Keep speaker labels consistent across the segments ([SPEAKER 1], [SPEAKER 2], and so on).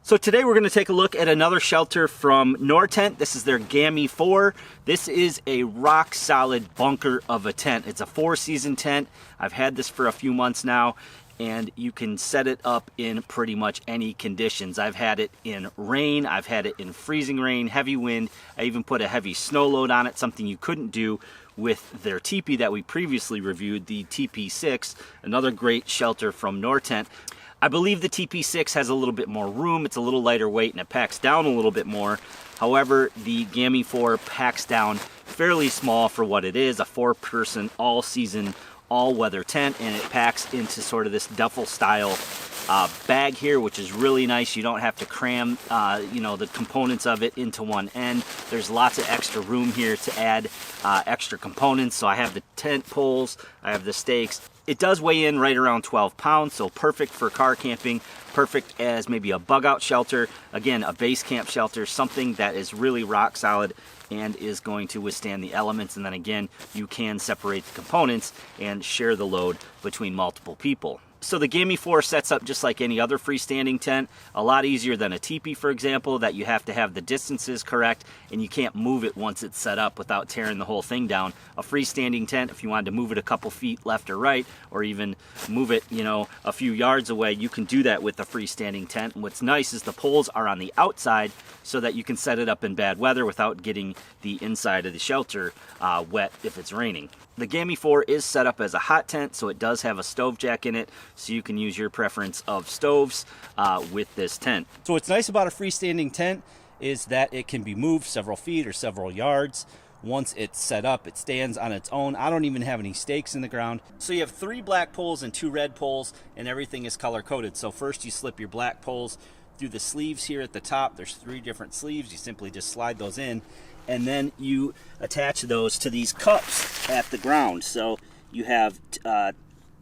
[SPEAKER 1] So today we're going to take a look at another shelter from NorTent. This is their Gamme 4. This is a rock solid bunker of a tent. It's a 4-season tent. I've had this for a few months now, and you can set it up in pretty much any conditions. I've had it in rain, I've had it in freezing rain, heavy wind. I even put a heavy snow load on it, something you couldn't do with their teepee that we previously reviewed, the TP6, another great shelter from NorTent. I believe the TP6 has a little bit more room. It's a little lighter weight and it packs down a little bit more. However, the Gamme 4 packs down fairly small for what it is, a 4-person all-season, all-weather tent, and it packs into sort of this duffel style bag here, which is really nice. You don't have to cram the components of it into one end. There's lots of extra room here to add extra components. So I have the tent poles, I have the stakes. It does weigh in right around 12 pounds, so perfect for car camping, perfect as maybe a bug out shelter, again, a base camp shelter, something that is really rock solid and is going to withstand the elements. And then again, you can separate the components and share the load between multiple people. So the Gamme 4 sets up just like any other freestanding tent, a lot easier than a teepee, for example, that you have to have the distances correct and you can't move it once it's set up without tearing the whole thing down. A freestanding tent, if you wanted to move it a couple feet left or right, or even move it, a few yards away, you can do that with a freestanding tent. And what's nice is the poles are on the outside so that you can set it up in bad weather without getting the inside of the shelter wet if it's raining. The Gamme 4 is set up as a hot tent, so it does have a stove jack in it, so you can use your preference of stoves with this tent. So what's nice about a freestanding tent is that it can be moved several feet or several yards. Once it's set up, it stands on its own. I don't even have any stakes in the ground. So you have 3 black poles and 2 red poles, and everything is color coded. So first you slip your black poles through the sleeves here at the top. There's 3 different sleeves. You simply just slide those in, and then you attach those to these cups at the ground. So you have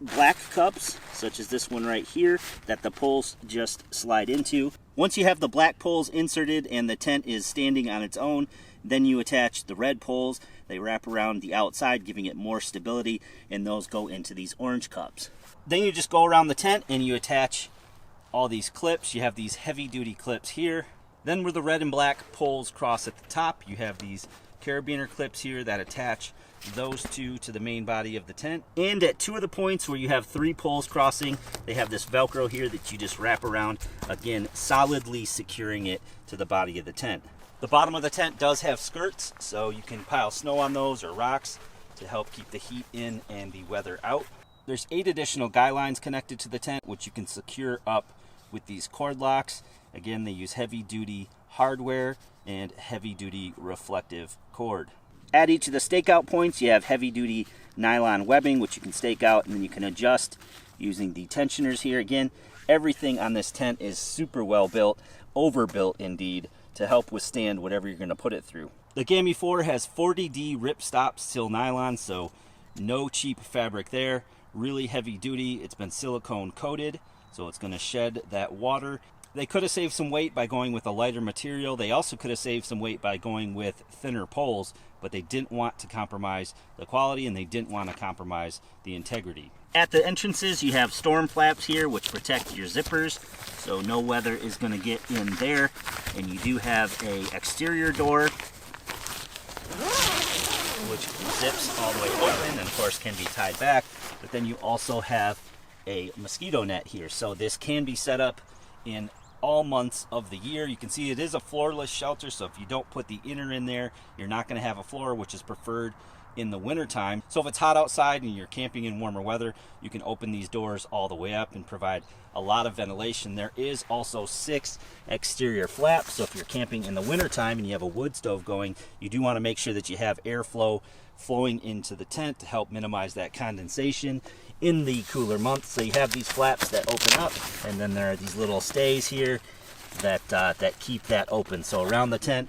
[SPEAKER 1] black cups, such as this one right here, that the poles just slide into. Once you have the black poles inserted and the tent is standing on its own, then you attach the red poles. They wrap around the outside, giving it more stability, and those go into these orange cups. Then you just go around the tent and you attach all these clips. You have these heavy-duty clips here. Then where the red and black poles cross at the top, you have these carabiner clips here that attach those 2 to the main body of the tent. And at 2 of the points where you have 3 poles crossing, they have this Velcro here that you just wrap around, again, solidly securing it to the body of the tent. The bottom of the tent does have skirts, so you can pile snow on those or rocks to help keep the heat in and the weather out. There's 8 additional guy lines connected to the tent, which you can secure up with these cord locks. Again, they use heavy-duty hardware and heavy-duty reflective cord. At each of the stakeout points, you have heavy-duty nylon webbing, which you can stake out, and then you can adjust using the tensioners here. Again, everything on this tent is super well built, overbuilt indeed, to help withstand whatever you're going to put it through. The Gamme 4 has 40D ripstop sil nylon, so no cheap fabric there. Really heavy-duty. It's been silicone coated, so it's going to shed that water. They could have saved some weight by going with a lighter material. They also could have saved some weight by going with thinner poles, but they didn't want to compromise the quality and they didn't want to compromise the integrity. At the entrances, you have storm flaps here, which protect your zippers, so no weather is going to get in there. And you do have a exterior door, which zips all the way open and of course can be tied back. But then you also have a mosquito net here, so this can be set up in all months of the year. You can see it is a floorless shelter, so if you don't put the inner in there, you're not going to have a floor, which is preferred in the winter time. So if it's hot outside and you're camping in warmer weather, you can open these doors all the way up and provide a lot of ventilation. There is also 6 exterior flaps, so if you're camping in the winter time and you have a wood stove going, you do want to make sure that you have airflow flowing into the tent to help minimize that condensation in the cooler months. So you have these flaps that open up, and then there are these little stays here that keep that open. So around the tent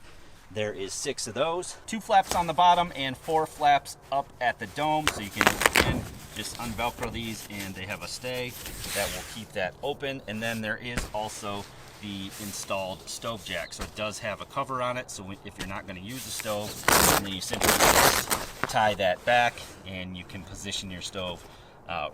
[SPEAKER 1] there is 6 of those. 2 flaps on the bottom and 4 flaps up at the dome, so you can again just unvelcro these and they have a stay that will keep that open. And then there is also the installed stove jack, so it does have a cover on it, so if you're not going to use the stove, then you simply just tie that back and you can position your stove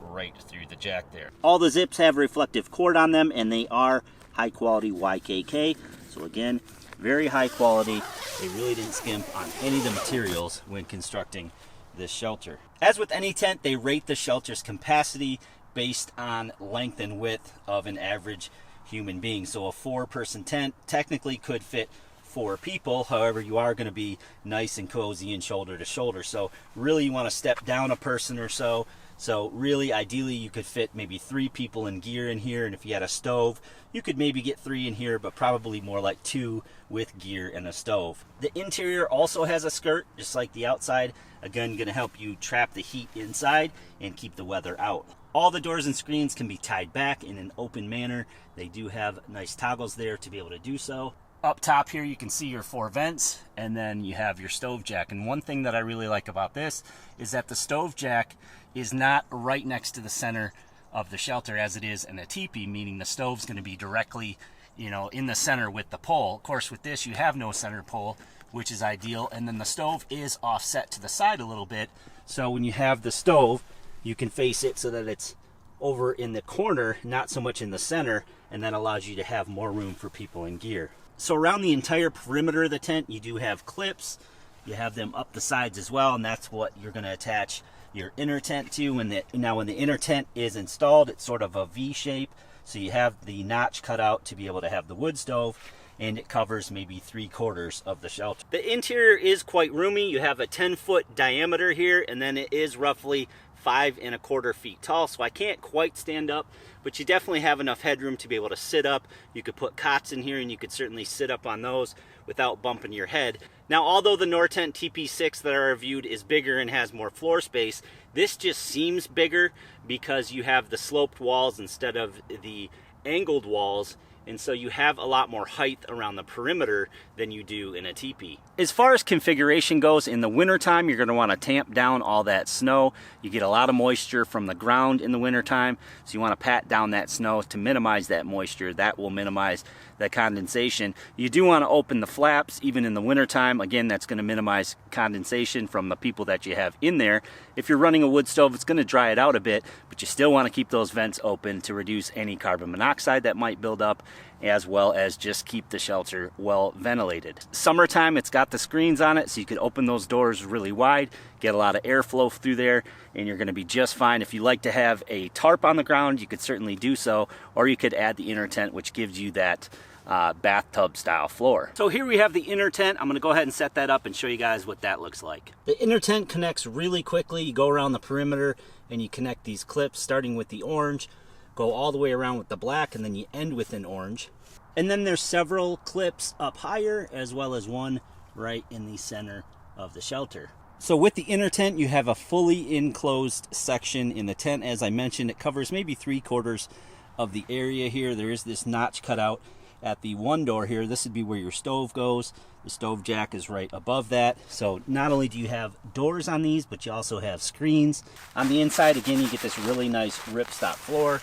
[SPEAKER 1] right through the jack there. All the zips have reflective cord on them, and they are high quality YKK. So again, very high quality. They really didn't skimp on any of the materials when constructing this shelter. As with any tent, they rate the shelter's capacity based on length and width of an average human being. So a 4-person tent technically could fit 4 people. However, you are going to be nice and cozy and shoulder to shoulder. So really you want to step down a person or so. So really, ideally, you could fit maybe 3 people in gear in here. And if you had a stove, you could maybe get 3 in here, but probably more like 2 with gear and a stove. The interior also has a skirt, just like the outside. Again, going to help you trap the heat inside and keep the weather out. All the doors and screens can be tied back in an open manner. They do have nice toggles there to be able to do so. Up top here, you can see your 4 vents, and then you have your stove jack. And one thing that I really like about this is that the stove jack is not right next to the center of the shelter as it is in a teepee, meaning the stove's going to be directly, in the center with the pole. Of course, with this, you have no center pole, which is ideal. And then the stove is offset to the side a little bit. So when you have the stove, you can face it so that it's over in the corner, not so much in the center, and that allows you to have more room for people in gear. So around the entire perimeter of the tent, you do have clips. You have them up the sides as well, and that's what you're going to attach your inner tent to. Now when the inner tent is installed, it's sort of a V shape. So you have the notch cut out to be able to have the wood stove, and it covers maybe 3/4 of the shelter. The interior is quite roomy. You have a 10-foot diameter here, and then it is roughly 5¼ feet tall, so I can't quite stand up, but you definitely have enough headroom to be able to sit up. You could put cots in here, and you could certainly sit up on those without bumping your head. Now, although the NorTent TP6 that I reviewed is bigger and has more floor space, this just seems bigger because you have the sloped walls instead of the angled walls, and so you have a lot more height around the perimeter than you do in a teepee. As far as configuration goes, in the wintertime, you're going to want to tamp down all that snow. You get a lot of moisture from the ground in the wintertime, so you want to pat down that snow to minimize that moisture. That will minimize the condensation. You do want to open the flaps even in the wintertime. Again, that's going to minimize condensation from the people that you have in there. If you're running a wood stove, it's going to dry it out a bit, but you still want to keep those vents open to reduce any carbon monoxide that might build up, as well as just keep the shelter well ventilated. Summertime, it's got the screens on it, so you can open those doors really wide, get a lot of airflow through there, and you're going to be just fine. If you like to have a tarp on the ground, you could certainly do so, or you could add the inner tent, which gives you that bathtub style floor. So here we have the inner tent. I'm going to go ahead and set that up and show you guys what that looks like. The inner tent connects really quickly. You go around the perimeter and you connect these clips, starting with the orange, go all the way around with the black, and then you end with an orange. And then there's several clips up higher, as well as one right in the center of the shelter. So with the inner tent, you have a fully enclosed section in the tent. As I mentioned, it covers maybe 3/4 of the area here. There is this notch cut out at the one door here. This would be where your stove goes. The stove jack is right above that. So not only do you have doors on these, but you also have screens. On the inside, again, you get this really nice ripstop floor.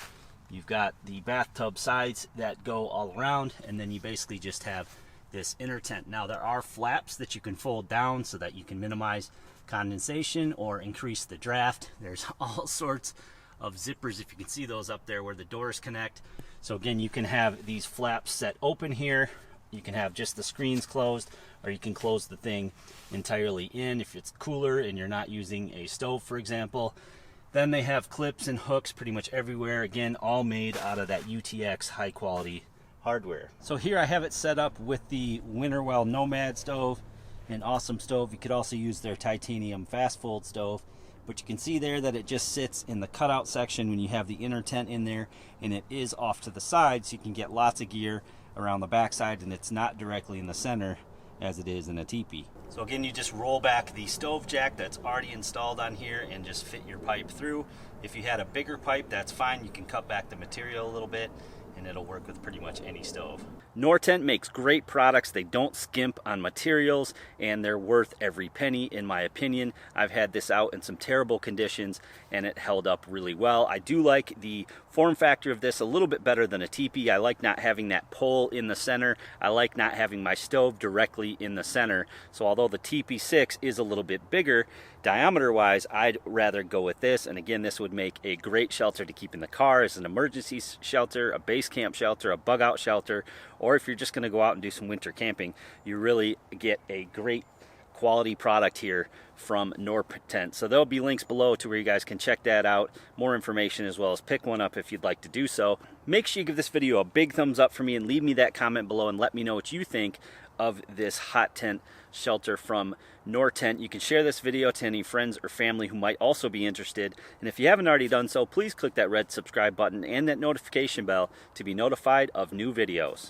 [SPEAKER 1] You've got the bathtub sides that go all around, and then you basically just have this inner tent. Now, there are flaps that you can fold down so that you can minimize condensation or increase the draft. There's all sorts of zippers, if you can see those up there where the doors connect. So again, you can have these flaps set open here. You can have just the screens closed, or you can close the thing entirely in if it's cooler and you're not using a stove, for example. Then they have clips and hooks pretty much everywhere. Again, all made out of that UTX high quality hardware. So here I have it set up with the Winterwell Nomad stove, an awesome stove. You could also use their titanium fast fold stove, but you can see there that it just sits in the cutout section when you have the inner tent in there, and it is off to the side, so you can get lots of gear around the backside, and it's not directly in the center as it is in a teepee. So again, you just roll back the stove jack that's already installed on here and just fit your pipe through. If you had a bigger pipe, that's fine. You can cut back the material a little bit, and it'll work with pretty much any stove. NorTent makes great products. They don't skimp on materials, and they're worth every penny, in my opinion. I've had this out in some terrible conditions, and it held up really well. I do like the form factor of this a little bit better than a teepee. I like not having that pole in the center. I like not having my stove directly in the center. So although the TP6 is a little bit bigger, diameter-wise, I'd rather go with this. And again, this would make a great shelter to keep in the car as an emergency shelter, a base camp shelter, a bug out shelter, or if you're just going to go out and do some winter camping, you really get a great quality product here from NorTent. So there'll be links below to where you guys can check that out, more information, as well as pick one up if you'd like to do so. Make sure you give this video a big thumbs up for me and leave me that comment below and let me know what you think of this hot tent shelter from NorTent. You can share this video to any friends or family who might also be interested. And if you haven't already done so, please click that red subscribe button and that notification bell to be notified of new videos.